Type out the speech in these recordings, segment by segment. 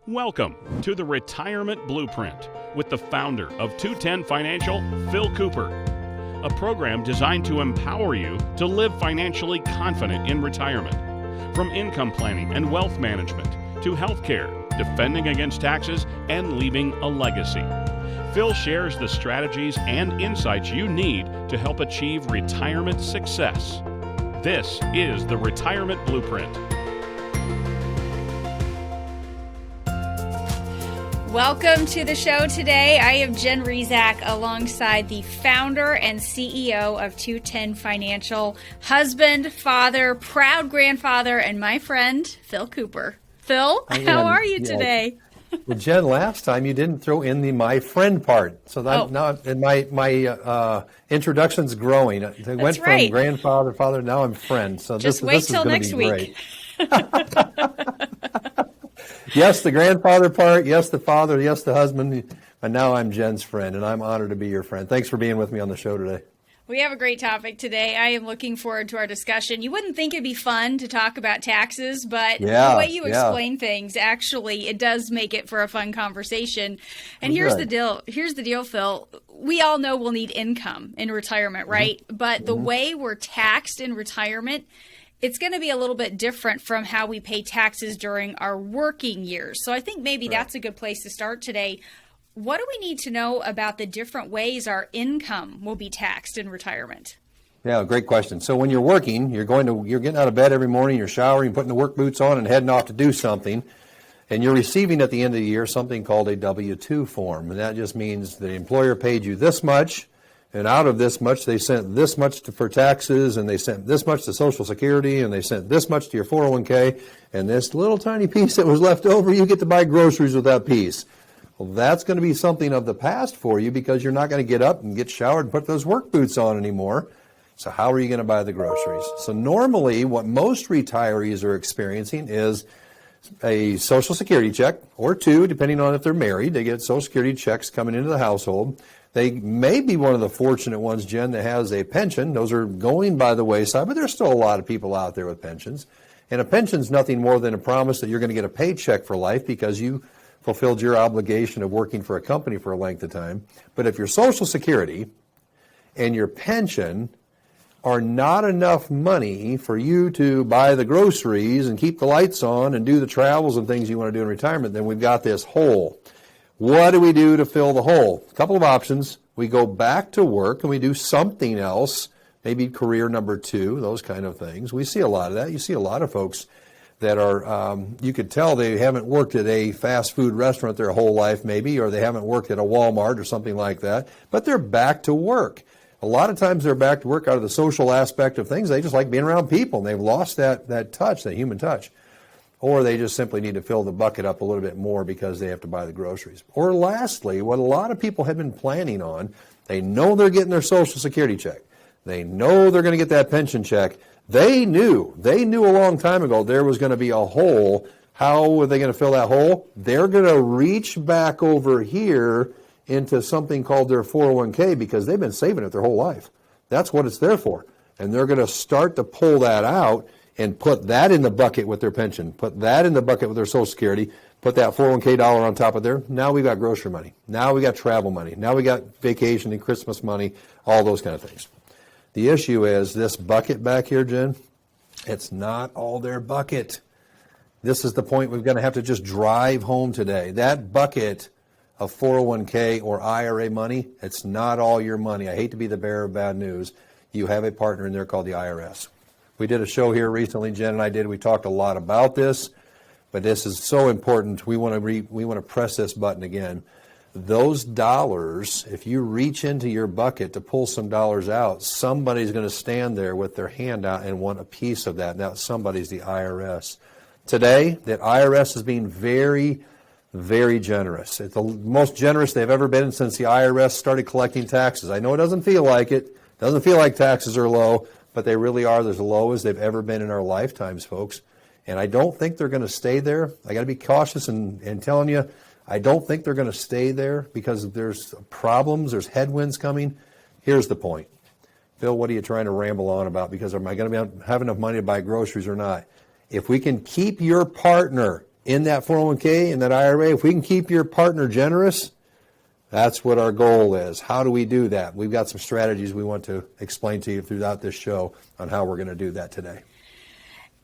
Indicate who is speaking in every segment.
Speaker 1: Welcome to the Retirement Blueprint with the founder of 210 Financial, Phil Cooper. A program designed to empower you to live financially confident in retirement. From income planning and wealth management to healthcare, defending against taxes, and leaving a legacy. Phil shares the strategies and insights you need to help achieve retirement success. This is the Retirement Blueprint.
Speaker 2: Welcome to the show today. I am Jen Rezac alongside the founder and CEO of 210 Financial, husband, father, proud grandfather, and my friend, Phil Cooper. Phil, how are you today?
Speaker 3: Well, Jen, last time you didn't throw in the my friend part. So that now my introduction's growing. It went from grandfather, father, now I'm friend. So
Speaker 2: Just wait till next week.
Speaker 3: Yes, the grandfather part. Yes, the father. Yes, the husband. And now I'm Jen's friend, and I'm honored to be your friend. Thanks for being with me on the show today.
Speaker 2: We have a great topic today. I am looking forward to our discussion. You wouldn't think it'd be fun to talk about taxes, but the way you explain things, actually, it does make it for a fun conversation. And here's the deal, Phil. We all know we'll need income in retirement, right? Mm-hmm. But the way we're taxed in retirement, it's going to be a little bit different from how we pay taxes during our working years. So I think maybe that's a good place to start today. What do we need to know about the different ways our income will be taxed in retirement?
Speaker 3: Yeah, great question. So when you're working, you're getting out of bed every morning, you're showering, putting the work boots on and heading off to do something. And you're receiving at the end of the year something called a W-2 form. And that just means the employer paid you this much. And out of this much, they sent this much for taxes, and they sent this much to Social Security, and they sent this much to your 401k, and this little tiny piece that was left over, you get to buy groceries with that piece. Well, that's going to be something of the past for you because you're not going to get up and get showered and put those work boots on anymore. So how are you going to buy the groceries? So normally, what most retirees are experiencing is a Social Security check, or two, depending on if they're married. They get Social Security checks coming into the household. They may be one of the fortunate ones, Jen, that has a pension. Those are going by the wayside, but there's still a lot of people out there with pensions. And a pension's nothing more than a promise that you're going to get a paycheck for life because you fulfilled your obligation of working for a company for a length of time. But if your Social Security and your pension are not enough money for you to buy the groceries and keep the lights on and do the travels and things you want to do in retirement, then we've got this hole. What do we do to fill the hole? A couple of options. We go back to work and we do something else, maybe career number 2, those kind of things. We see a lot of that. You see a lot of folks that are, you could tell they haven't worked at a fast food restaurant their whole life maybe, or they haven't worked at a Walmart or something like that, but they're back to work. A lot of times they're back to work out of the social aspect of things. They just like being around people, and they've lost that touch, that human touch. Or they just simply need to fill the bucket up a little bit more because they have to buy the groceries. Or lastly, what a lot of people have been planning on, they know they're getting their Social Security check. They know they're going to get that pension check. They knew a long time ago there was going to be a hole. How are they going to fill that hole? They're going to reach back over here into something called their 401k because they've been saving it their whole life. That's what it's there for. And they're going to start to pull that out and put that in the bucket with their pension, put that in the bucket with their Social Security, put that 401k dollar on top of there. Now we got grocery money. Now we got travel money. Now we got vacation and Christmas money, all those kind of things. The issue is this bucket back here, Jen, it's not all their bucket. This is the point we're going to have to just drive home today. That bucket of 401k or IRA money, it's not all your money. I hate to be the bearer of bad news. You have a partner in there called the IRS. We did a show here recently, Jen and I did. We talked a lot about this, but this is so important. We want to press this button again. Those dollars, if you reach into your bucket to pull some dollars out, somebody's going to stand there with their hand out and want a piece of that. Now, somebody's the IRS. Today, that IRS is being very, very generous. It's the most generous they've ever been since the IRS started collecting taxes. I know it doesn't feel like it. It doesn't feel like taxes are low, but they really are as low as they've ever been in our lifetimes, folks. And I don't think they're going to stay there. I got to be cautious in telling you, I don't think they're going to stay there because there's problems, there's headwinds coming. Here's the point. Phil, what are you trying to ramble on about? Because am I going to have enough money to buy groceries or not? If we can keep your partner in that 401k, in that IRA, if we can keep your partner generous, that's what our goal is. How do we do that? We've got some strategies we want to explain to you throughout this show on how we're going to do that today.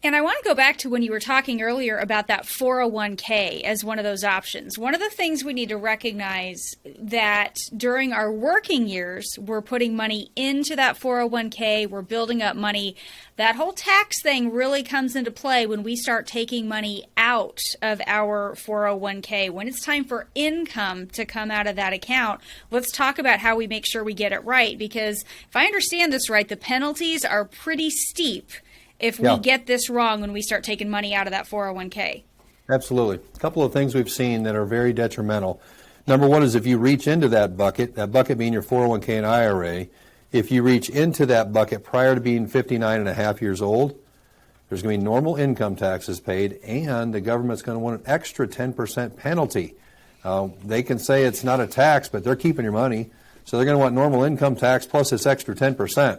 Speaker 2: And I want to go back to when you were talking earlier about that 401k as one of those options. One of the things we need to recognize that during our working years, we're putting money into that 401k, we're building up money. That whole tax thing really comes into play when we start taking money out of our 401k. When it's time for income to come out of that account, let's talk about how we make sure we get it right. Because if I understand this right, the penalties are pretty steep if we get this wrong when we start taking money out of that 401k.
Speaker 3: Absolutely. A couple of things we've seen that are very detrimental. Number one is if you reach into that bucket being your 401k and IRA, if you reach into that bucket prior to being 59 and a half years old, there's going to be normal income taxes paid, and the government's going to want an extra 10% penalty. They can say it's not a tax, but they're keeping your money, so they're going to want normal income tax plus this extra 10%.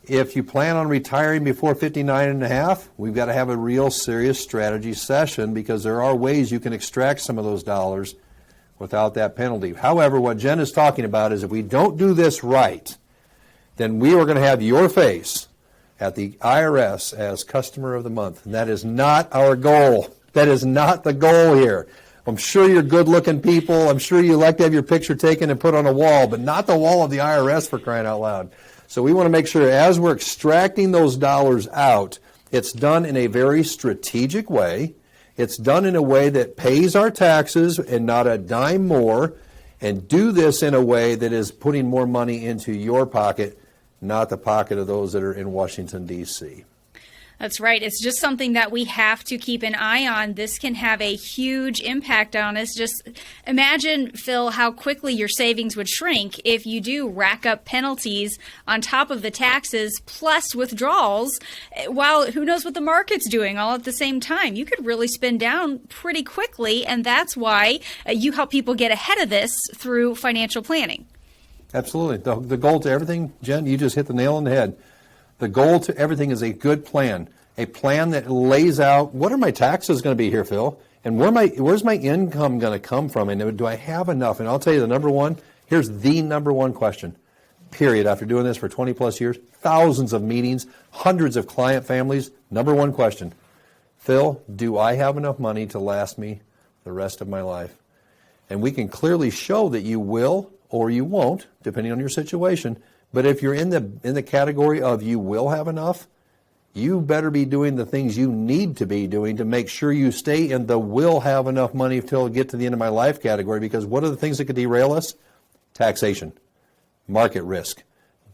Speaker 3: If you plan on retiring before 59 and a half, we've got to have a real serious strategy session, because there are ways you can extract some of those dollars without that penalty. However, what Jen is talking about is if we don't do this right, then we are going to have your face at the IRS as customer of the month. And that is not our goal. That is not the goal here. I'm sure you're good-looking people. I'm sure you like to have your picture taken and put on a wall, but not the wall of the IRS, for crying out loud. So we want to make sure as we're extracting those dollars out, it's done in a very strategic way. It's done in a way that pays our taxes and not a dime more, and do this in a way that is putting more money into your pocket, not the pocket of those that are in Washington, D.C.
Speaker 2: That's right. It's just something that we have to keep an eye on. This can have a huge impact on us. Just imagine, Phil, how quickly your savings would shrink if you do rack up penalties on top of the taxes plus withdrawals, while who knows what the market's doing all at the same time. You could really spin down pretty quickly, and that's why you help people get ahead of this through financial planning.
Speaker 3: Absolutely. The goal to everything, Jen, you just hit the nail on the head. The goal to everything is a good plan, a plan that lays out what are my taxes going to be here, Phil, and where's my income going to come from, and do I have enough? And I'll tell you here's the number one question, period. After doing this for 20 plus years, thousands of meetings, hundreds of client families, number one question, Phil, do I have enough money to last me the rest of my life? And we can clearly show that you will or you won't, depending on your situation. But if you're in the category of you will have enough, you better be doing the things you need to be doing to make sure you stay in the will have enough money till I get to the end of my life category. Because what are the things that could derail us? Taxation, market risk,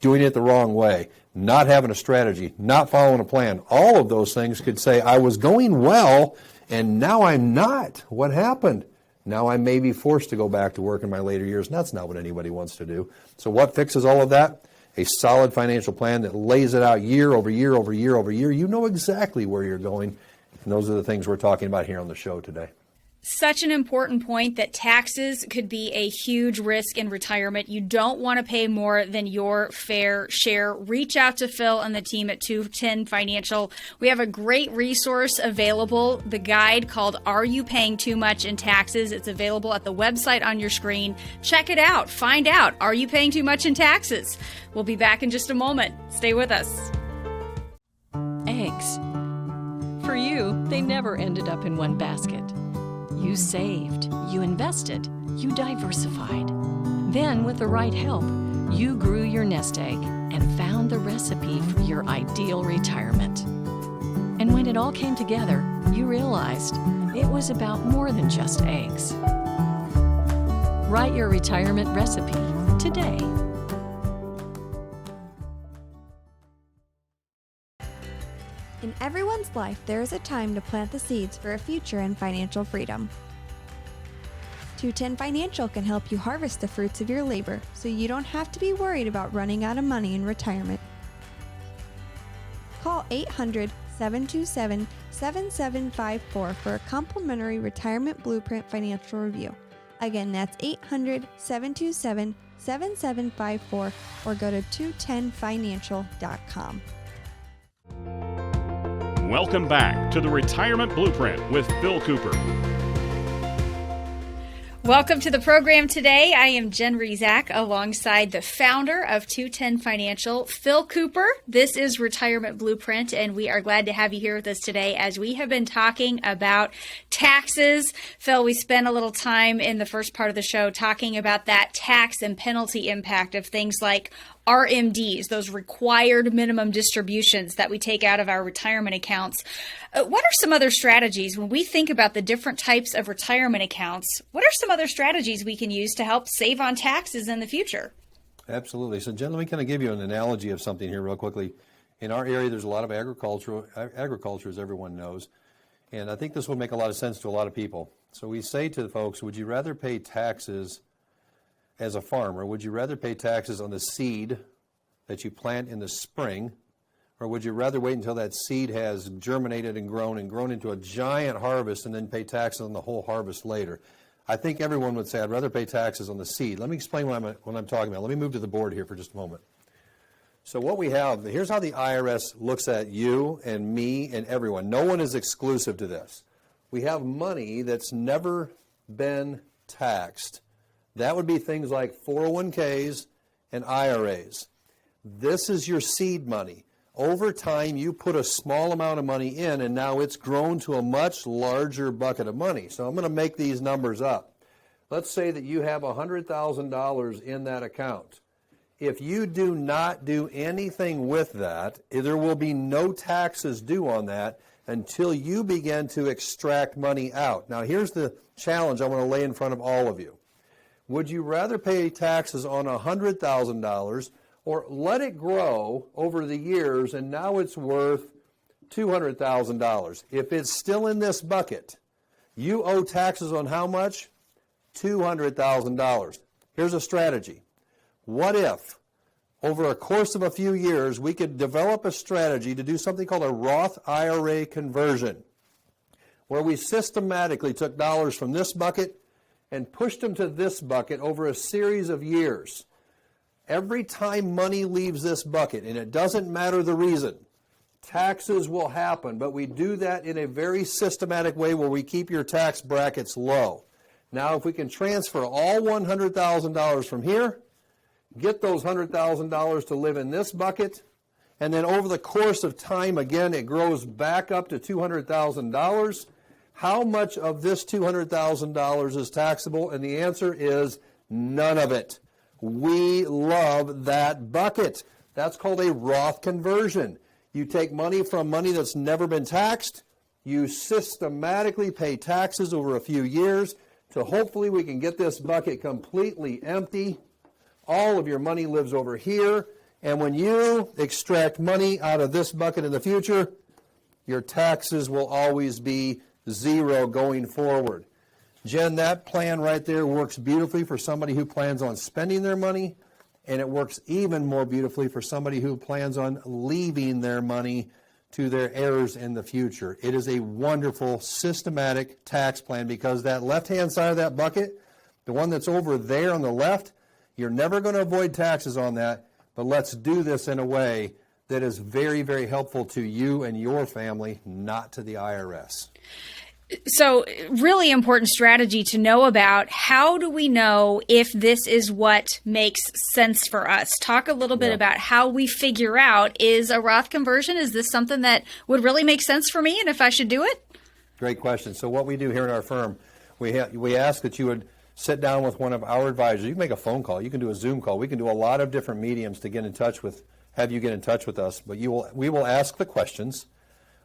Speaker 3: doing it the wrong way, not having a strategy, not following a plan. All of those things could say, I was going well, and now I'm not. What happened? Now I may be forced to go back to work in my later years, and that's not what anybody wants to do. So what fixes all of that? A solid financial plan that lays it out year over year over year over year. You know exactly where you're going, and those are the things we're talking about here on the show today.
Speaker 2: Such an important point that taxes could be a huge risk in retirement. You don't want to pay more than your fair share. Reach out to Phil and the team at 210 Financial. We have a great resource available, the guide called Are You Paying Too Much in Taxes? It's available at the website on your screen. Check it out. Find out, are you paying too much in taxes? We'll be back in just a moment. Stay with us.
Speaker 4: Eggs. For you, they never ended up in one basket. You saved, you invested, you diversified. Then, with the right help, you grew your nest egg and found the recipe for your ideal retirement. And when it all came together, you realized it was about more than just eggs. Write your retirement recipe today.
Speaker 5: In everyone's life, there is a time to plant the seeds for a future in financial freedom. 210 Financial can help you harvest the fruits of your labor so you don't have to be worried about running out of money in retirement. Call 800-727-7754 for a complimentary retirement blueprint financial review. Again, that's 800-727-7754 or go to 210financial.com.
Speaker 1: welcome back to the Retirement Blueprint with Phil Cooper.
Speaker 2: Welcome to the program today. I am Jen Rezac alongside the founder of 210 Financial, Phil Cooper. This is Retirement Blueprint, and we are glad to have you here with us today as we have been talking about taxes. Phil, we spent a little time in the first part of the show talking about that tax and penalty impact of things like RMDs, those required minimum distributions that we take out of our retirement accounts. What are some other strategies when we think about the different types of retirement accounts? What are some other strategies we can use to help save on taxes in the future?
Speaker 3: Absolutely. So, Jen, let me kind of give you an analogy of something here real quickly. In our area, there's a lot of agriculture, as everyone knows, and I think this will make a lot of sense to a lot of people. So we say to the folks, would you rather pay taxes as a farmer? Would you rather pay taxes on the seed that you plant in the spring, or would you rather wait until that seed has germinated and grown into a giant harvest and then pay taxes on the whole harvest later? I think everyone would say, I'd rather pay taxes on the seed. Let me explain what I'm talking about. Let me move to the board here for just a moment. So what we have, here's how the IRS looks at you and me and everyone. No one is exclusive to this. We have money that's never been taxed. That would be things like 401ks and IRAs. This is your seed money. Over time, you put a small amount of money in, and now it's grown to a much larger bucket of money. So I'm going to make these numbers up. Let's say that you have $100,000 in that account. If you do not do anything with that, there will be no taxes due on that until you begin to extract money out. Now, here's the challenge I want to lay in front of all of you. Would you rather pay taxes on $100,000 or let it grow over the years and now it's worth $200,000? If it's still in this bucket, you owe taxes on how much? $200,000. Here's a strategy. What if, over a course of a few years, we could develop a strategy to do something called a Roth IRA conversion, where we systematically took dollars from this bucket and pushed them to this bucket over a series of years. Every time money leaves this bucket, and it doesn't matter the reason, taxes will happen, but we do that in a very systematic way where we keep your tax brackets low. Now, if we can transfer all $100,000 from here, get those $100,000 to live in this bucket, and then over the course of time, again, it grows back up to $200,000, how much of this $200,000 is taxable? And the answer is none of it. We love that bucket. That's called a Roth conversion. You take money from money that's never been taxed. You systematically pay taxes over a few years till hopefully we can get this bucket completely empty. All of your money lives over here. And when you extract money out of this bucket in the future, your taxes will always be zero going forward. Jen, that plan right there works beautifully for somebody who plans on spending their money, and it works even more beautifully for somebody who plans on leaving their money to their heirs in the future. It is a wonderful, systematic tax plan because that left-hand side of that bucket, the one that's over there on the left, you're never going to avoid taxes on that, but let's do this in a way that is very, very helpful to you and your family, not to the IRS.
Speaker 2: So really important strategy to know about. How do we know if this is what makes sense for us? Talk a little bit about how we figure out, is a Roth conversion, is this something that would really make sense for me and if I should do it?
Speaker 3: Great question. So what we do here in our firm, we ask that you would sit down with one of our advisors. You can make a phone call. You can do a Zoom call. We can do a lot of different mediums to get in touch with, have you get in touch with us. But we will ask the questions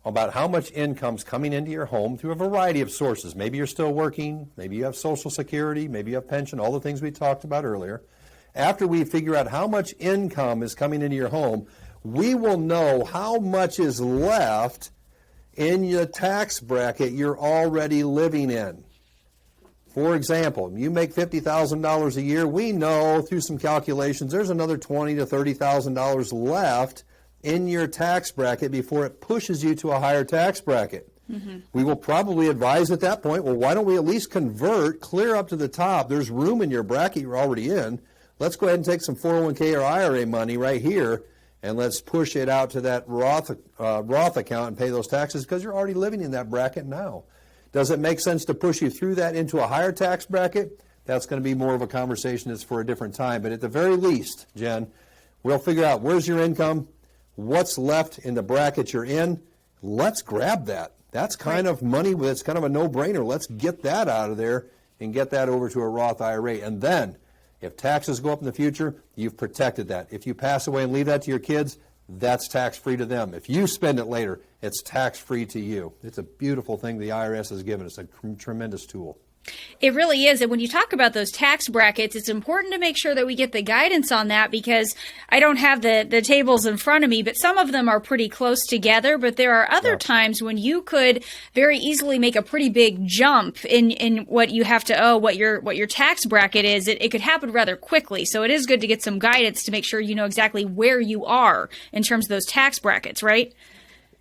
Speaker 3: about how much income's coming into your home through a variety of sources. Maybe you're still working, maybe you have Social Security, maybe you have pension, all the things we talked about earlier. After we figure out how much income is coming into your home, we will know how much is left in the tax bracket you're already living in. For example, you make $50,000 a year, we know through some calculations there's another $20,000 to $30,000 left in your tax bracket before it pushes you to a higher tax bracket. Mm-hmm. We will probably advise at that point, well, why don't we at least convert clear up to the top? There's room in your bracket you're already in. Let's go ahead and take some 401k or IRA money right here and let's push it out to that Roth account and pay those taxes because you're already living in that bracket now. Does it make sense to push you through that into a higher tax bracket? That's going to be more of a conversation that's for a different time. But at the very least, Jen, we'll figure out where's your income, what's left in the bracket you're in. Let's grab that. That's kind of money that's kind of a no-brainer. Let's get that out of there and get that over to a Roth IRA. And then, if taxes go up in the future, you've protected that. If you pass away and leave that to your kids, that's tax-free to them. If you spend it later, it's tax-free to you. It's a beautiful thing the IRS has given us, a tremendous tool.
Speaker 2: It really is. And when you talk about those tax brackets, it's important to make sure that we get the guidance on that, because I don't have the tables in front of me, but some of them are pretty close together. But there are other times when you could very easily make a pretty big jump in what you have to owe, what your tax bracket is. It could happen rather quickly. So it is good to get some guidance to make sure you know exactly where you are in terms of those tax brackets, right?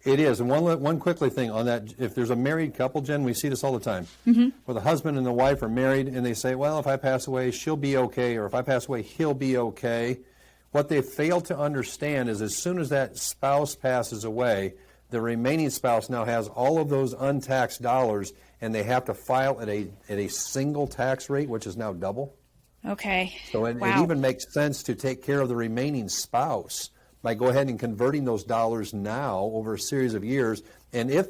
Speaker 3: It is. And one quickly thing on that, if there's a married couple, Jen, we see this all the time, where the husband and the wife are married and they say, well, if I pass away, she'll be okay, or if I pass away, he'll be okay. What they fail to understand is as soon as that spouse passes away, the remaining spouse now has all of those untaxed dollars, and they have to file at a single tax rate, which is now double.
Speaker 2: Okay.
Speaker 3: So it even makes sense to take care of the remaining spouse by go ahead and converting those dollars now over a series of years. And if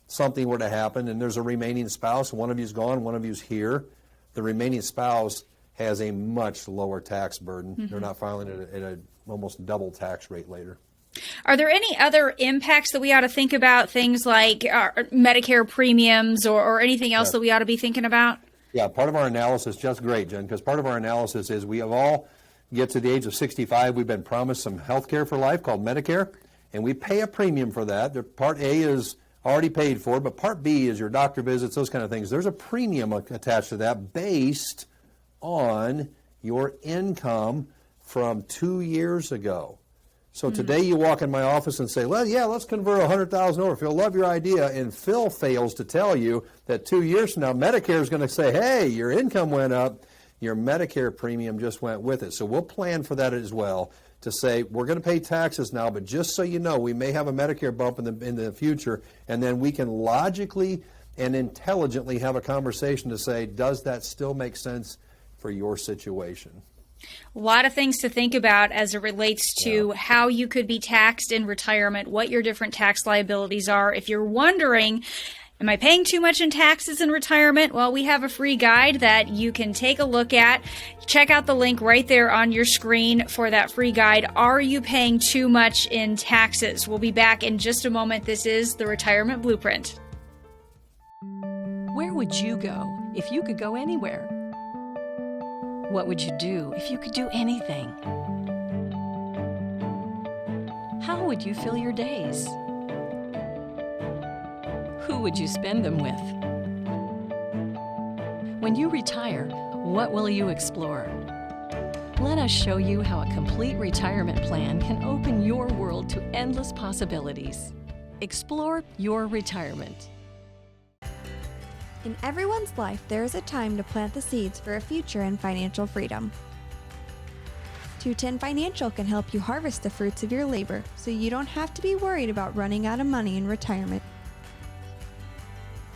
Speaker 3: something were to happen and there's a remaining spouse, one of you's gone, one of you's here, the remaining spouse has a much lower tax burden. They're not filing it at a almost double tax rate later.
Speaker 2: Are there any other impacts that we ought to think about, things like Medicare premiums or anything else that we ought to be thinking about?
Speaker 3: Yeah, part of our analysis, just great, Jen, because part of our analysis is we have all get to the age of 65, we've been promised some health care for life called Medicare, and we pay a premium for that. Part A is already paid for, but Part B is your doctor visits, those kind of things. There's a premium attached to that based on your income from 2 years ago. So today you walk in my office and say, well, yeah, let's convert $100,000 over. Phil, love your idea. And Phil fails to tell you that 2 years from now, Medicare is going to say, hey, your income went up. Your Medicare premium just went with it. So we'll plan for that as well, to say we're going to pay taxes now, but just so you know, we may have a Medicare bump in the future, and then we can logically and intelligently have a conversation to say, does that still make sense for your situation?
Speaker 2: A lot of things to think about as it relates to how you could be taxed in retirement, what your different tax liabilities are. If you're wondering, am I paying too much in taxes in retirement? Well, we have a free guide that you can take a look at. Check out the link right there on your screen for that free guide. Are you paying too much in taxes? We'll be back in just a moment. This is the Retirement Blueprint.
Speaker 4: Where would you go if you could go anywhere? What would you do if you could do anything? How would you fill your days? Who would you spend them with? When you retire, what will you explore? Let us show you how a complete retirement plan can open your world to endless possibilities. Explore your retirement.
Speaker 5: In everyone's life, there is a time to plant the seeds for a future in financial freedom. 210 Financial can help you harvest the fruits of your labor so you don't have to be worried about running out of money in retirement.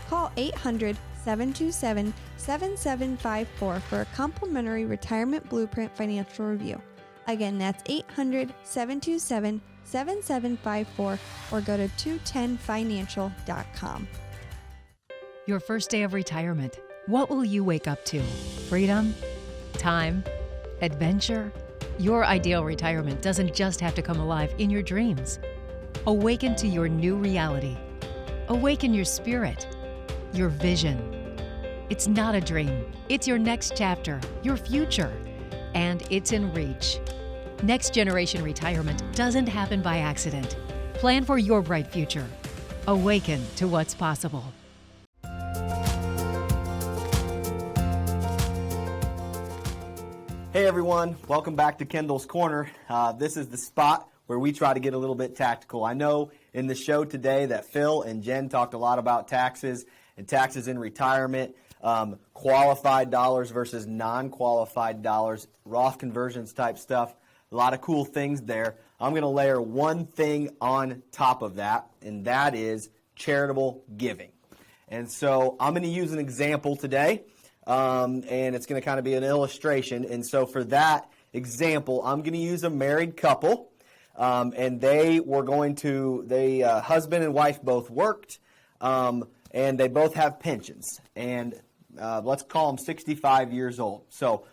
Speaker 5: Call 800-727-7754 for a complimentary Retirement Blueprint financial review. Again, that's 800-727-7754 or go to 210financial.com.
Speaker 6: Your first day of retirement. What will you wake up to? Freedom? Time? Adventure? Your ideal retirement doesn't just have to come alive in your dreams. Awaken to your new reality. Awaken your spirit, your vision. It's not a dream. It's your next chapter, your future, and it's in reach. Next generation retirement doesn't happen by accident. Plan for your bright future. Awaken to what's possible.
Speaker 7: Hey everyone, welcome back to Kendall's Corner. This is the spot where we try to get a little bit tactical. I know in the show today that Phil and Jen talked a lot about taxes and taxes in retirement, qualified dollars versus non-qualified dollars, Roth conversions type stuff. A lot of cool things there. I'm going to layer one thing on top of that, and that is charitable giving. And so I'm going to use an example today, and it's going to kind of be an illustration. And so for that example, I'm going to use a married couple, and husband and wife both worked, and they both have pensions. And let's call them 65 years old. So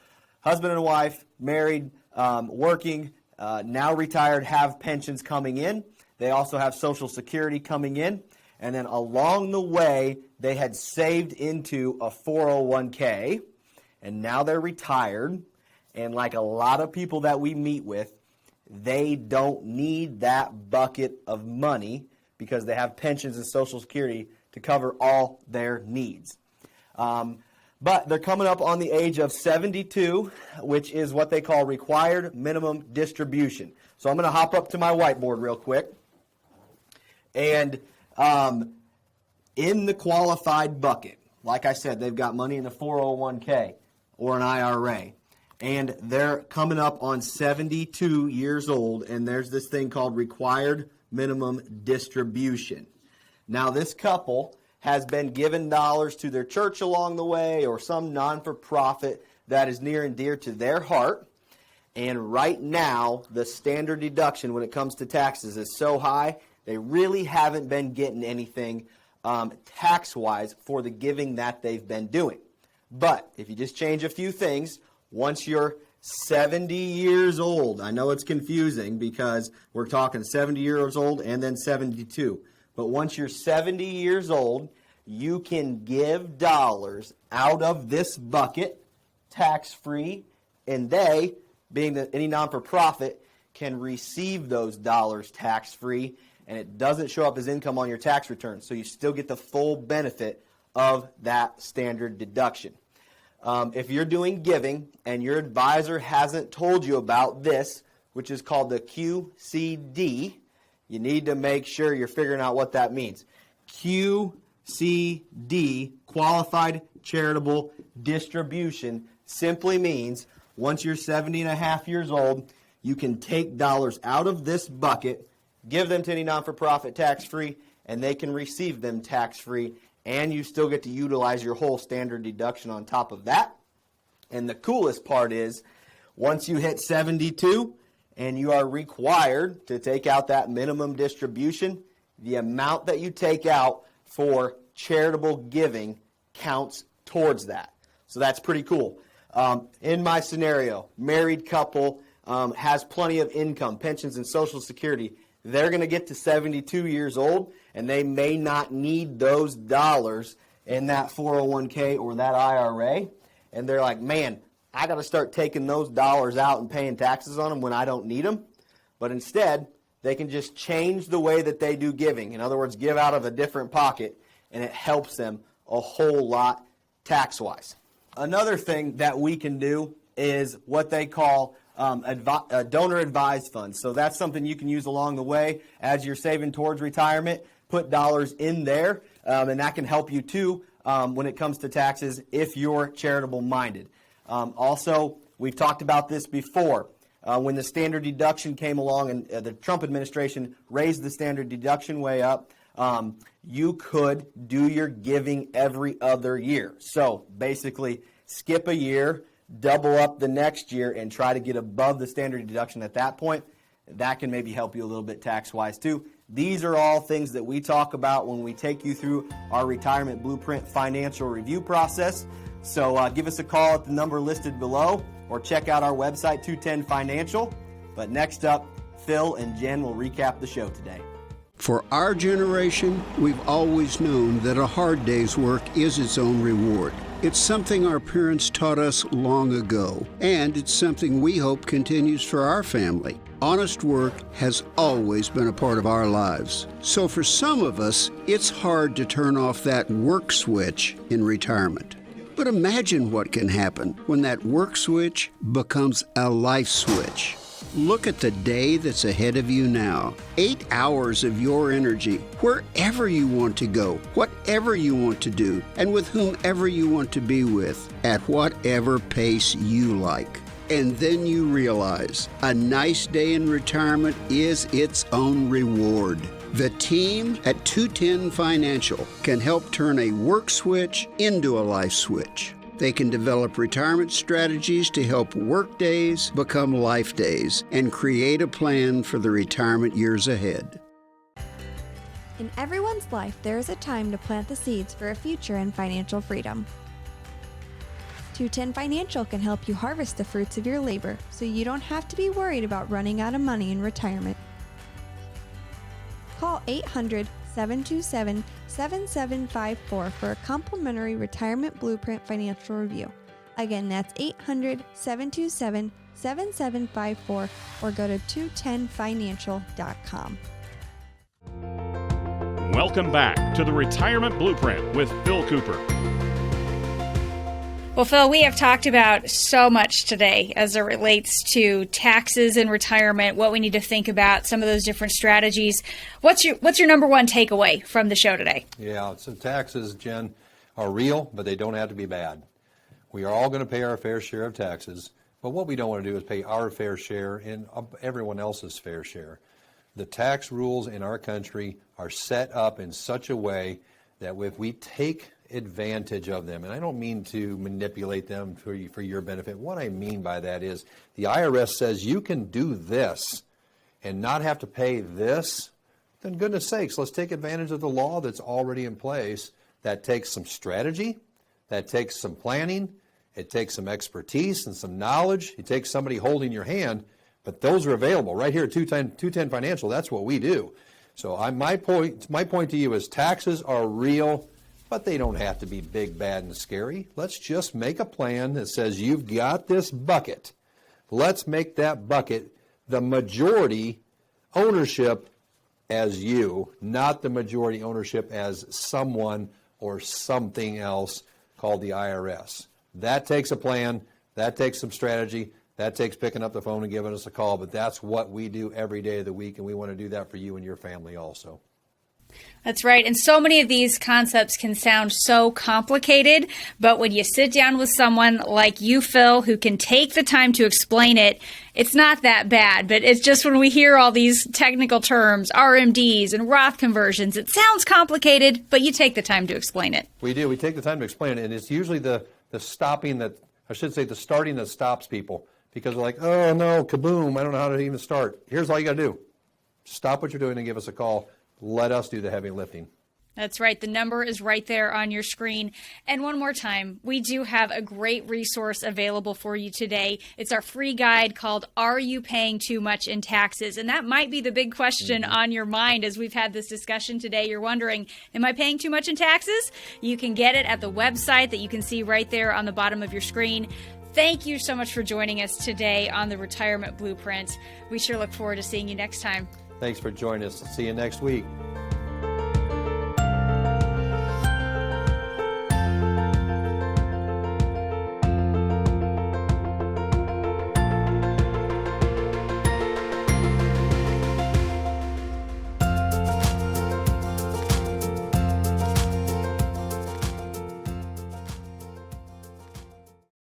Speaker 7: husband and wife, married, working, now retired, have pensions coming in. They also have Social Security coming in. And then along the way, they had saved into a 401k, and now they're retired. And like a lot of people that we meet with, they don't need that bucket of money because they have pensions and Social Security to cover all their needs. But they're coming up on the age of 72, which is what they call required minimum distribution. So I'm going to hop up to my whiteboard real quick. And in the qualified bucket, like I said, they've got money in a 401k or an IRA. And they're coming up on 72 years old, and there's this thing called required minimum distribution. Now, this couple has been given dollars to their church along the way or some non-for-profit that is near and dear to their heart. And right now, the standard deduction when it comes to taxes is so high, they really haven't been getting anything tax-wise for the giving that they've been doing. But if you just change a few things, once you're 70 years old, I know it's confusing because we're talking 70 years old and then 72. But once you're 70 years old, you can give dollars out of this bucket tax-free, and they, being any non-for-profit, can receive those dollars tax-free, and it doesn't show up as income on your tax return. So you still get the full benefit of that standard deduction. If you're doing giving and your advisor hasn't told you about this, which is called the QCD, you need to make sure you're figuring out what that means. QCD, Qualified Charitable Distribution, simply means once you're 70 and a half years old, you can take dollars out of this bucket, give them to any non-for-profit tax-free, and they can receive them tax-free, and you still get to utilize your whole standard deduction on top of that. And the coolest part is, once you hit 72, and you are required to take out that minimum distribution, the amount that you take out for charitable giving counts towards that. So that's pretty cool. In my scenario, married couple has plenty of income, pensions and Social Security. They're going to get to 72 years old, and they may not need those dollars in that 401k or that IRA. And they're like, man, I got to start taking those dollars out and paying taxes on them when I don't need them. But instead, they can just change the way that they do giving. In other words, give out of a different pocket, and it helps them a whole lot tax-wise. Another thing that we can do is what they call donor-advised funds. So that's something you can use along the way as you're saving towards retirement. Put dollars in there, and that can help you too when it comes to taxes if you're charitable-minded. Also, we've talked about this before. When the standard deduction came along and the Trump administration raised the standard deduction way up, you could do your giving every other year. So basically, skip a year, double up the next year, and try to get above the standard deduction at that point. That can maybe help you a little bit tax-wise too. These are all things that we talk about when we take you through our Retirement Blueprint financial review process. So give us a call at the number listed below or check out our website, 210 Financial. But next up, Phil and Jen will recap the show today.
Speaker 8: For our generation, we've always known that a hard day's work is its own reward. It's something our parents taught us long ago, and it's something we hope continues for our family. Honest work has always been a part of our lives. So for some of us, it's hard to turn off that work switch in retirement. But imagine what can happen when that work switch becomes a life switch. Look at the day that's ahead of you now. 8 hours of your energy, wherever you want to go, whatever you want to do, and with whomever you want to be with, at whatever pace you like. And then you realize a nice day in retirement is its own reward. The team at 210 Financial can help turn a work switch into a life switch. They can develop retirement strategies to help work days become life days and create a plan for the retirement years ahead.
Speaker 5: In everyone's life, there is a time to plant the seeds for a future in financial freedom. 210 Financial can help you harvest the fruits of your labor so you don't have to be worried about running out of money in retirement. Call 800-727-7754 for a complimentary retirement blueprint financial review. Again, that's 800-727-7754 or go to 210financial.com.
Speaker 1: Welcome back to the Retirement Blueprint with Phil Cooper.
Speaker 2: Well, Phil, we have talked about so much today as it relates to taxes and retirement, what we need to think about, some of those different strategies. What's your number one takeaway from the show today?
Speaker 3: Yeah, so taxes, Jen, are real, but they don't have to be bad. We are all going to pay our fair share of taxes, but what we don't want to do is pay our fair share and everyone else's fair share. The tax rules in our country are set up in such a way that if we take advantage of them, and I don't mean to manipulate them for your benefit. What I mean by that is the IRS says you can do this and not have to pay this, then goodness sakes, let's take advantage of the law that's already in place. That takes some strategy, that takes some planning, it takes some expertise and some knowledge, it takes somebody holding your hand, but those are available right here at 210 Financial. That's what we do. So my point to you is taxes are real, but they don't have to be big, bad, and scary. Let's just make a plan that says you've got this bucket. Let's make that bucket the majority ownership as you, not the majority ownership as someone or something else called the IRS. That takes a plan. That takes some strategy. That takes picking up the phone and giving us a call. But that's what we do every day of the week, and we want to do that for you and your family also.
Speaker 2: That's right. And so many of these concepts can sound so complicated, but when you sit down with someone like you, Phil, who can take the time to explain it, it's not that bad. But it's just when we hear all these technical terms, RMDs and Roth conversions, it sounds complicated, but you take the time to explain it.
Speaker 3: We do. We take the time to explain it. And it's usually the starting that stops people, because they're like, oh, no, kaboom, I don't know how to even start. Here's all you got to do. Stop what you're doing and give us a call. Let us do the heavy lifting.
Speaker 2: That's right. The number is right there on your screen. And one more time, we do have a great resource available for you today. It's our free guide called Are You Paying Too Much in Taxes? And that might be the big question on your mind as we've had this discussion today. You're wondering, am I paying too much in taxes? You can get it at the website that you can see right there on the bottom of your screen. Thank you so much for joining us today on the Retirement Blueprint. We sure look forward to seeing you next time.
Speaker 3: Thanks for joining us. See you next week.